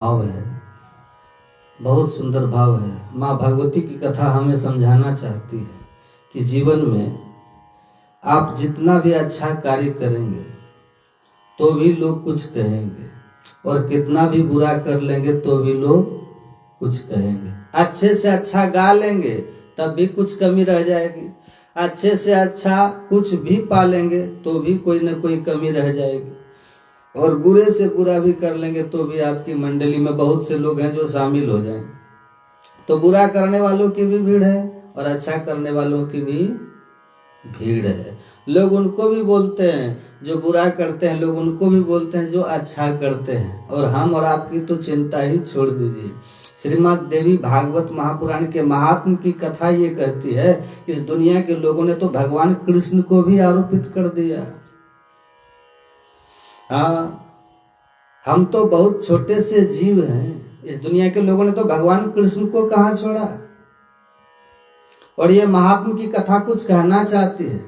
भाव है, बहुत सुंदर भाव है। माँ भगवती की कथा हमें समझाना चाहती है कि जीवन में आप जितना भी अच्छा कार्य करेंगे तो भी लोग कुछ कहेंगे, और कितना भी बुरा कर लेंगे तो भी लोग कुछ कहेंगे। अच्छे से अच्छा गा लेंगे तब भी कुछ कमी रह जाएगी, अच्छे से अच्छा कुछ भी पा लेंगे तो भी कोई न कोई कमी रह जाएगी, और बुरे से बुरा भी कर लेंगे तो भी आपकी मंडली में बहुत से लोग हैं जो शामिल हो जाएंगे। तो बुरा करने वालों की भी भीड़ है और अच्छा करने वालों की भी भीड़ है। लोग उनको भी बोलते हैं जो बुरा करते हैं, लोग उनको भी बोलते हैं जो अच्छा करते हैं। और हम और आपकी तो चिंता ही छोड़ दीजिए। श्रीमद् देवी भागवत महापुराण के महात्म की कथा ये कहती है कि इस दुनिया के लोगों ने तो भगवान कृष्ण को भी आरोपित कर दिया। हाँ, हम तो बहुत छोटे से जीव हैं, इस दुनिया के लोगों ने तो भगवान कृष्ण को कहाँ छोड़ा। और ये महात्मा की कथा कुछ कहना चाहती है,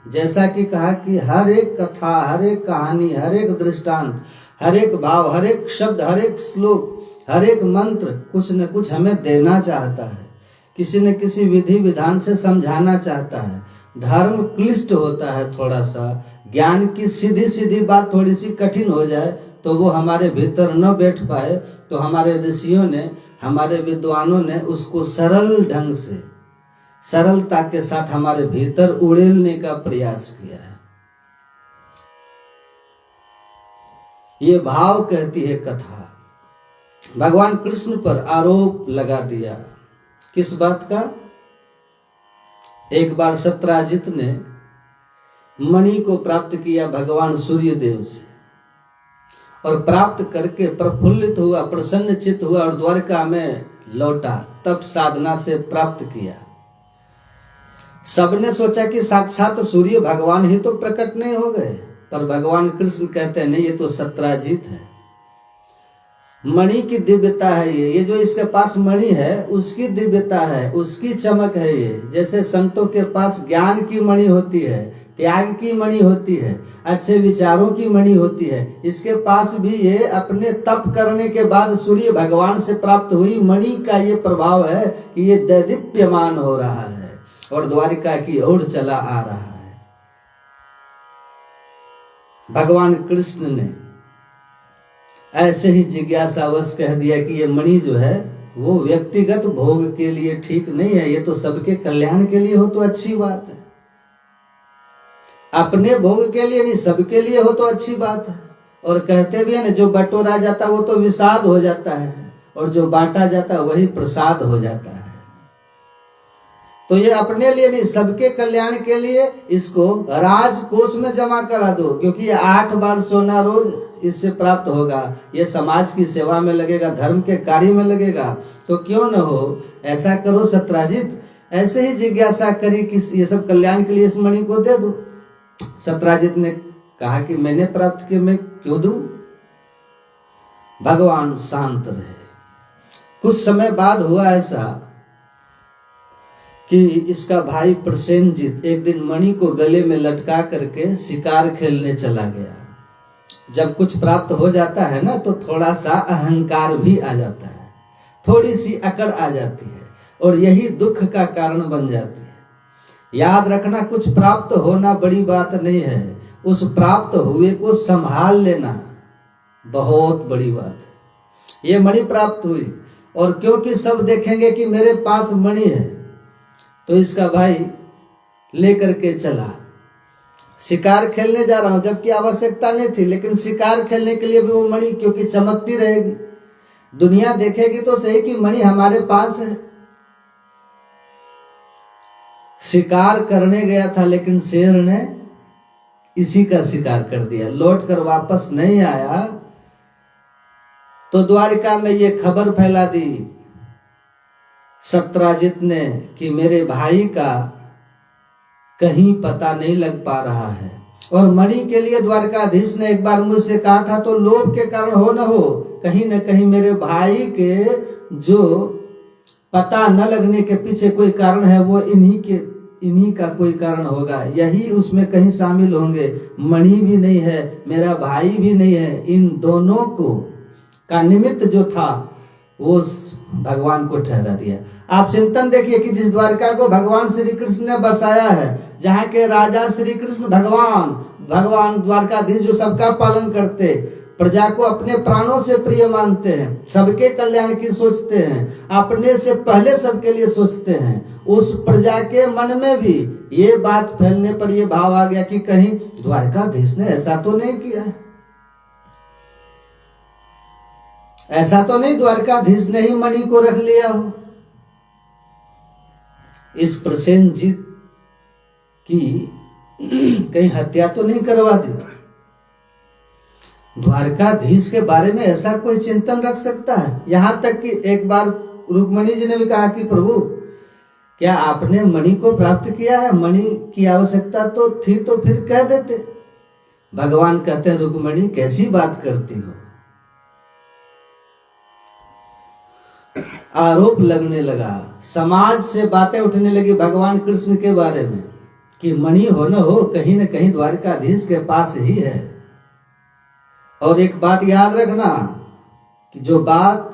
जैसा कि कहा कि हर एक कथा, हर एक कहानी, हर एक दृष्टांत, हर एक भाव, हर एक शब्द, हर एक श्लोक, हर एक मंत्र कुछ न कुछ हमें देना चाहता है, किसी न किसी विधि विधान से समझाना चाहता है। धर्म क्लिष्ट होता है थोड़ा सा, ज्ञान की सीधी सीधी बात थोड़ी सी कठिन हो जाए तो वो हमारे भीतर न बैठ पाए, तो हमारे ऋषियों ने, हमारे विद्वानों ने उसको सरल ढंग से, सरलता के साथ हमारे भीतर उड़ेलने का प्रयास किया है। ये भाव कहती है कथा। भगवान कृष्ण पर आरोप लगा दिया, किस बात का? एक बार सत्राजित ने मणि को प्राप्त किया भगवान सूर्य देव से, और प्राप्त करके प्रफुल्लित हुआ, प्रसन्नचित्त हुआ और द्वारका में लौटा। तब साधना से प्राप्त किया। सबने सोचा कि साक्षात सूर्य भगवान ही तो प्रकट नहीं हो गए, पर भगवान कृष्ण कहते हैं नहीं, ये तो सत्राजित है। मणि की दिव्यता है ये जो इसके पास मणि है उसकी दिव्यता है, उसकी चमक है ये। जैसे संतों के पास ज्ञान की मणि होती है, त्याग की मणि होती है, अच्छे विचारों की मणि होती है, इसके पास भी ये अपने तप करने के बाद सूर्य भगवान से प्राप्त हुई मणि का ये प्रभाव है कि ये दैदीप्यमान हो रहा है और द्वारिका की ओर चला आ रहा है। भगवान कृष्ण ने ऐसे ही जिज्ञासावश कह दिया कि ये मणि जो है वो व्यक्तिगत भोग के लिए ठीक नहीं है, ये तो सबके कल्याण के लिए हो तो अच्छी बात है। अपने भोग के लिए नहीं, सबके लिए हो तो अच्छी बात है। और कहते भी है ना, जो बटोरा जाता वो तो विषाद हो जाता है, और जो बांटा जाता वही प्रसाद हो जाता है। तो ये अपने लिए नहीं, सबके कल्याण के लिए इसको राजकोष में जमा करा दो, क्योंकि 8 बार सोना रोज इससे प्राप्त होगा। ये समाज की सेवा में लगेगा, धर्म के कार्य में लगेगा, तो क्यों न हो, ऐसा करो। सत्राजित ऐसे ही जिज्ञासा करी कि ये सब कल्याण के लिए इस मणि को दे दो। सत्राजित ने कहा कि मैंने प्राप्त किया, मैं क्यों दूं? भगवान शांत रहे। कुछ समय बाद हुआ ऐसा कि इसका भाई प्रसेनजित एक दिन मणि को गले में लटका करके शिकार खेलने चला गया। जब कुछ प्राप्त हो जाता है ना तो थोड़ा सा अहंकार भी आ जाता है, थोड़ी सी अकड़ आ जाती है, और यही दुख का कारण बन जाती है। याद रखना, कुछ प्राप्त होना बड़ी बात नहीं है, उस प्राप्त हुए को संभाल लेना बहुत बड़ी बात है। ये मणि प्राप्त हुई, और क्योंकि सब देखेंगे कि मेरे पास मणि है, तो इसका भाई लेकर के चला। शिकार खेलने जा रहा हूं, जबकि आवश्यकता नहीं थी, लेकिन शिकार खेलने के लिए भी वो मणि क्योंकि चमकती रहेगी, दुनिया देखेगी तो सही कि मणि हमारे पास है। शिकार करने गया था, लेकिन शेर ने इसी का शिकार कर दिया, लौट कर वापस नहीं आया। तो द्वारिका में ये खबर फैला दी सत्राजित ने कि मेरे भाई का कहीं पता नहीं लग पा रहा है। और मणि के लिए द्वारकाधीश ने एक बार मुझसे कहा था, तो लोभ के कारण हो न हो, कहीं न कहीं मेरे भाई के जो पता न लगने के पीछे कोई कारण है, वो इन्हीं का कोई कारण होगा, यही उसमें कहीं शामिल होंगे। मणि भी नहीं है, मेरा भाई भी नहीं है, इन दोनों को का निमित्त जो था वो भगवान को ठहरा दिया। आप चिंतन देखिए कि जिस द्वारका को भगवान श्री कृष्ण ने बसाया है, जहाँ के राजा श्री कृष्ण भगवान द्वारकाधीश जो सबका पालन करते, प्रजा को अपने प्राणों से प्रिय मानते हैं, सबके कल्याण की सोचते हैं, अपने से पहले सबके लिए सोचते हैं, उस प्रजा के मन में भी ये बात फैलने पर ये भाव आ गया कि कहीं द्वारकाधीश ने ऐसा तो नहीं किया है, ऐसा तो नहीं द्वारकाधीश ने ही मणि को रख लिया हो, इस प्रसेनजीत की कहीं हत्या तो नहीं करवा दी। द्वारकाधीश के बारे में ऐसा कोई चिंतन रख सकता है? यहां तक कि एक बार रुक्मणी जी ने भी कहा कि प्रभु क्या आपने मणि को प्राप्त किया है? मणि की आवश्यकता तो थी तो फिर कह देते। भगवान कहते हैं रुक्मणी कैसी बात करती हो। आरोप लगने लगा, समाज से बातें उठने लगी भगवान कृष्ण के बारे में कि मणि हो न हो कहीं न कहीं द्वारकाधीश के पास ही है। और एक बात याद रखना कि जो बात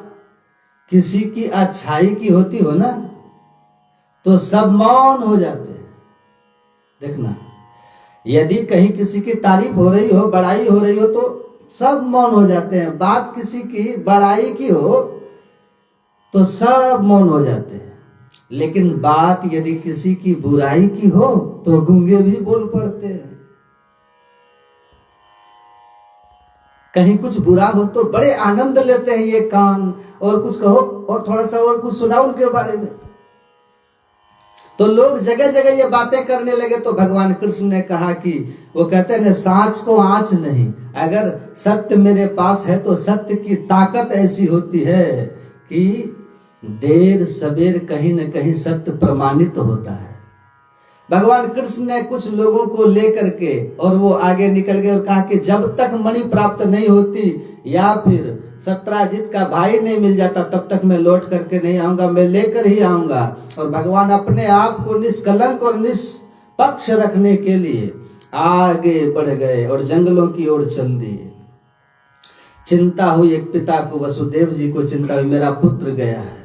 किसी की अच्छाई की होती हो ना तो सब मौन हो जाते हैं। देखना, यदि कहीं किसी की तारीफ हो रही हो, बड़ाई हो रही हो तो सब मौन हो जाते हैं। बात किसी की बड़ाई की हो तो सब मौन हो जाते हैं, लेकिन बात यदि किसी की बुराई की हो तो गूंगे भी बोल पड़ते हैं। कहीं कुछ बुरा हो तो बड़े आनंद लेते हैं ये कान, और कुछ कहो और थोड़ा सा और कुछ सुनाओ उनके बारे में, तो लोग जगह जगह ये बातें करने लगे। तो भगवान कृष्ण ने कहा कि वो कहते हैं सांच को आंच नहीं, अगर सत्य मेरे पास है तो सत्य की ताकत ऐसी होती है कि देर सबेर कहीं न कहीं सत्य प्रमाणित होता है। भगवान कृष्ण ने कुछ लोगों को लेकर के और वो आगे निकल गए और कहा कि जब तक मणि प्राप्त नहीं होती या फिर सत्राजित का भाई नहीं मिल जाता तब तक मैं लौट करके नहीं आऊंगा, मैं लेकर ही आऊंगा। और भगवान अपने आप को निष्कलंक और निष्पक्ष रखने के लिए आगे बढ़ गए और जंगलों की ओर चल दिए। चिंता हुई एक पिता को, वसुदेव जी को चिंता हुई मेरा पुत्र गया है।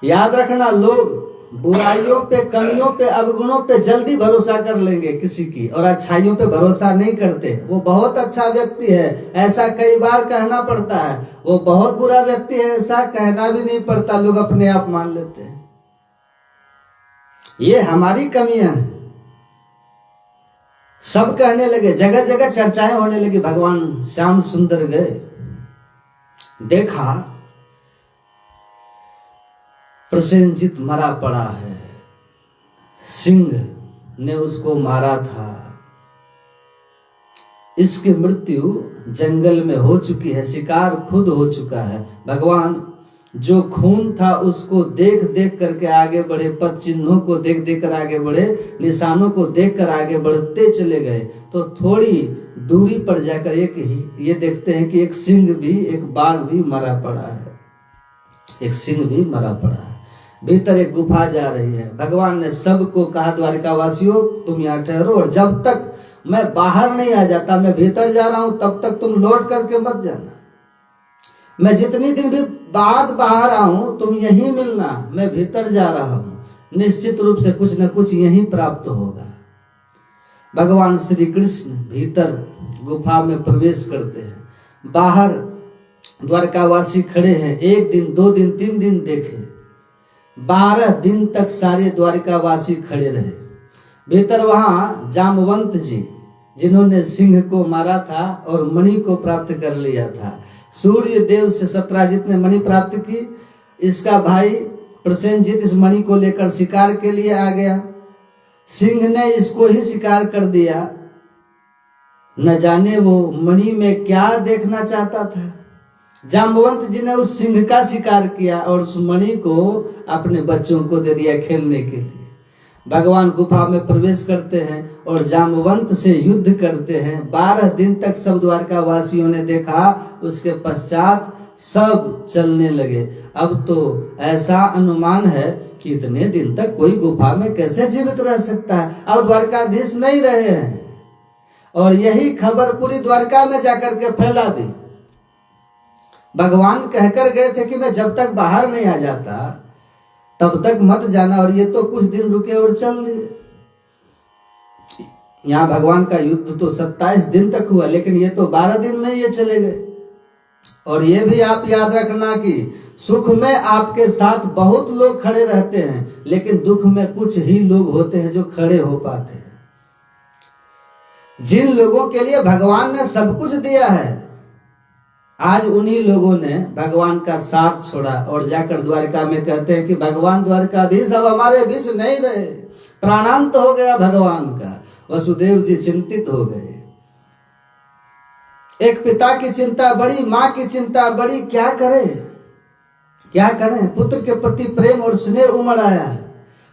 याद रखना, लोग बुराइयों पे, कमियों पे, अवगुणों पे जल्दी भरोसा कर लेंगे किसी की, और अच्छाइयों पे भरोसा नहीं करते। वो बहुत अच्छा व्यक्ति है ऐसा कई बार कहना पड़ता है, वो बहुत बुरा व्यक्ति है ऐसा कहना भी नहीं पड़ता, लोग अपने आप मान लेते हैं। ये हमारी कमियां हैं। सब कहने लगे, जगह जगह चर्चाएं होने लगी। भगवान श्याम सुंदर गए, देखा प्रसेनजीत मरा पड़ा है, सिंह ने उसको मारा था, इसकी मृत्यु जंगल में हो चुकी है, शिकार खुद हो चुका है। भगवान जो खून था उसको देख देख करके आगे बढ़े, पद चिन्हों को देख देख कर आगे बढ़े, निशानों को देख कर आगे बढ़ते चले गए। तो थोड़ी दूरी पर जाकर ये देखते हैं कि एक सिंह भी, एक बाघ भी मरा पड़ा है, एक सिंह भी मरा पड़ा है। भीतर एक गुफा जा रही है। भगवान ने सबको कहा द्वारिकावासियों तुम यहाँ ठहरो, और जब तक मैं बाहर नहीं आ जाता, मैं भीतर जा रहा हूं, तब तक तुम लौट करके मत जाना। मैं जितनी दिन भी बाद बाहर आऊं तुम यहीं मिलना, मैं भीतर जा रहा हूं, निश्चित रूप से कुछ न कुछ यहीं प्राप्त होगा। भगवान श्री कृष्ण भीतर गुफा में प्रवेश करते हैं। बाहर द्वारकावासी खड़े हैं। 1 दिन 2 दिन 3 दिन देखे, 12 दिन तक सारे द्वारकावासी खड़े रहे। भीतर वहां जामवंत जी, जिन्होंने सिंह को मारा था और मणि को प्राप्त कर लिया था, सूर्य देव से सत्राजित ने मणि प्राप्त की। इसका भाई प्रसेनजीत इस मणि को लेकर शिकार के लिए आ गया। सिंह ने इसको ही शिकार कर दिया। न जाने वो मणि में क्या देखना चाहता था। जाम्बवंत जी ने उस सिंह का शिकार किया और उस मणि को अपने बच्चों को दे दिया खेलने के लिए। भगवान गुफा में प्रवेश करते हैं और जाम्बवंत से युद्ध करते हैं। 12 दिन तक सब द्वारका वासियों ने देखा। उसके पश्चात सब चलने लगे। अब तो ऐसा अनुमान है कि इतने दिन तक कोई गुफा में कैसे जीवित रह सकता है। अब द्वारकाधीश नहीं रहे हैं और यही खबर पूरी द्वारका में जाकर के फैला दी। भगवान कहकर गए थे कि मैं जब तक बाहर नहीं आ जाता तब तक मत जाना, और ये तो कुछ दिन रुके और चल दिए। यहाँ भगवान का युद्ध तो 27 दिन तक हुआ, लेकिन ये तो 12 दिन में ये चले गए। और ये भी आप याद रखना कि सुख में आपके साथ बहुत लोग खड़े रहते हैं, लेकिन दुख में कुछ ही लोग होते हैं जो खड़े हो पाते हैं। जिन लोगों के लिए भगवान ने सब कुछ दिया है, आज उन्हीं लोगों ने भगवान का साथ छोड़ा और जाकर द्वारका में कहते हैं कि भगवान द्वारकाधीश अब हमारे बीच नहीं रहे, प्राणांत हो गया भगवान का। वसुदेव जी चिंतित हो गए। एक पिता की चिंता बड़ी, माँ की चिंता बड़ी, क्या करें क्या करें। पुत्र के प्रति प्रेम और स्नेह उमड़ आया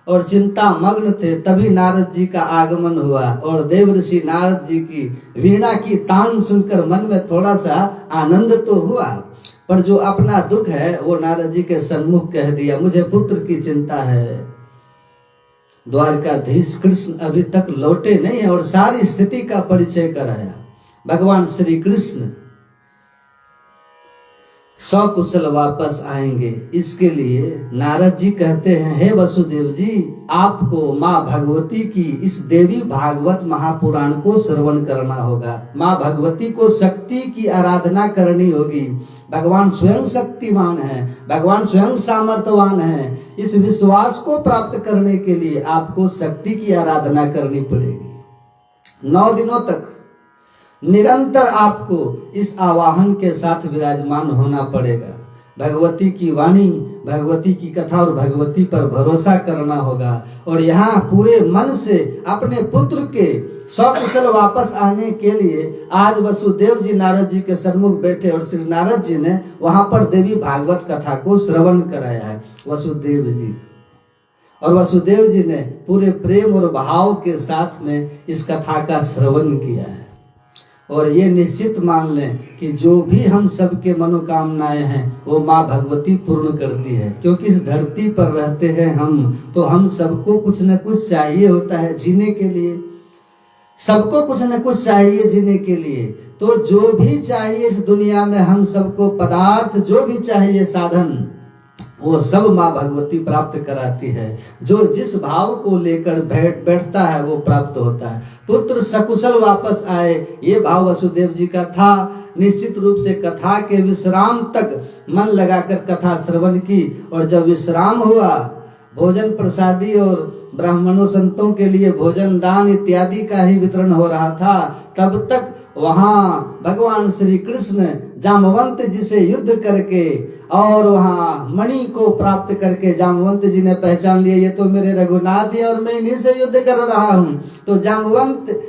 और चिंता मग्न थे। तभी नारद जी का आगमन हुआ और देवर्षि नारद जी की वीणा की तान सुनकर मन में थोड़ा सा आनंद तो हुआ, पर जो अपना दुख है वो नारद जी के सन्मुख कह दिया। मुझे पुत्र की चिंता है, द्वारकाधीश कृष्ण अभी तक लौटे नहीं है। और सारी स्थिति का परिचय कराया। भगवान श्री कृष्ण सकुशल वापस आएंगे, इसके लिए नारद जी कहते हैं, हे वसुदेव जी, आपको माँ भगवती की इस देवी भागवत महापुराण को श्रवण करना होगा। माँ भगवती को शक्ति की आराधना करनी होगी। भगवान स्वयं शक्तिमान है, भगवान स्वयं सामर्थ्यवान है। इस विश्वास को प्राप्त करने के लिए आपको शक्ति की आराधना करनी पड़ेगी। 9 दिनों तक निरंतर आपको इस आवाहन के साथ विराजमान होना पड़ेगा। भगवती की वाणी, भगवती की कथा और भगवती पर भरोसा करना होगा। और यहाँ पूरे मन से अपने पुत्र के सकुशल वापस आने के लिए आज वसुदेव जी नारद जी के सन्मुख बैठे और श्री नारद जी ने वहां पर देवी भागवत कथा को श्रवण कराया है वसुदेव जी। और वसुदेव जी ने पूरे प्रेम और भाव के साथ में इस कथा का श्रवण किया है। और ये निश्चित मान लें कि जो भी हम सबके मनोकामनाएं हैं वो माँ भगवती पूर्ण करती है। क्योंकि इस धरती पर रहते हैं हम, तो हम सबको कुछ न कुछ चाहिए होता है जीने के लिए। सबको कुछ न कुछ चाहिए जीने के लिए। तो जो भी चाहिए इस दुनिया में, हम सबको पदार्थ जो भी चाहिए, साधन, वो सब माँ भगवती प्राप्त कराती है। जो जिस भाव को लेकर बैठता है वो प्राप्त होता है। पुत्र सकुशल वापस आए, ये भाव वसुदेव जी का था। निश्चित रूप से कथा के विश्राम तक मन लगाकर कथा श्रवण की। और जब विश्राम हुआ, भोजन प्रसादी और ब्राह्मणों संतों के लिए भोजन दान इत्यादि का ही वितरण हो रहा था, तब तक वहाँ भगवान श्री कृष्ण जामवंत जी से युद्ध करके और वहाँ मणि को प्राप्त करके जामवंत जी ने पहचान लिया, ये तो मेरे रघुनाथ है और मैं इन्हीं से युद्ध कर रहा हूँ। तो जामवंत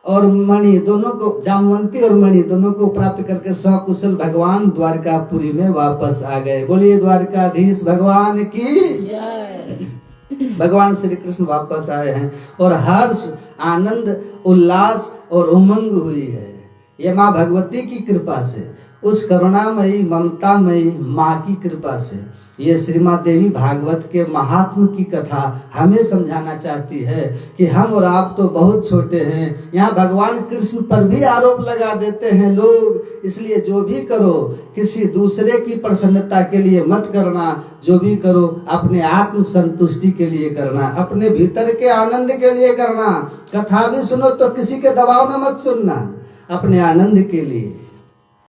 और मणि दोनों को, जामवंती और मणि दोनों को प्राप्त करके सकुशल भगवान द्वारकापुरी में वापस आ गए। बोलिए द्वारकाधीश भगवान की जय। भगवान श्री कृष्ण वापस आए हैं और हर्ष, आनंद, उल्लास और उमंग हुई है। ये माँ भगवती की कृपा से, उस करुणामयी ममतामयी माँ की कृपा से ये श्रीमद् देवी भागवत के महात्म की कथा हमें समझाना चाहती है कि हम और आप तो बहुत छोटे हैं। यहाँ भगवान कृष्ण पर भी आरोप लगा देते हैं लोग। इसलिए जो भी करो किसी दूसरे की प्रसन्नता के लिए मत करना, जो भी करो अपने आत्म संतुष्टि के लिए करना, अपने भीतर के आनंद के लिए करना। कथा भी सुनो तो किसी के दबाव में मत सुनना, अपने आनंद के लिए।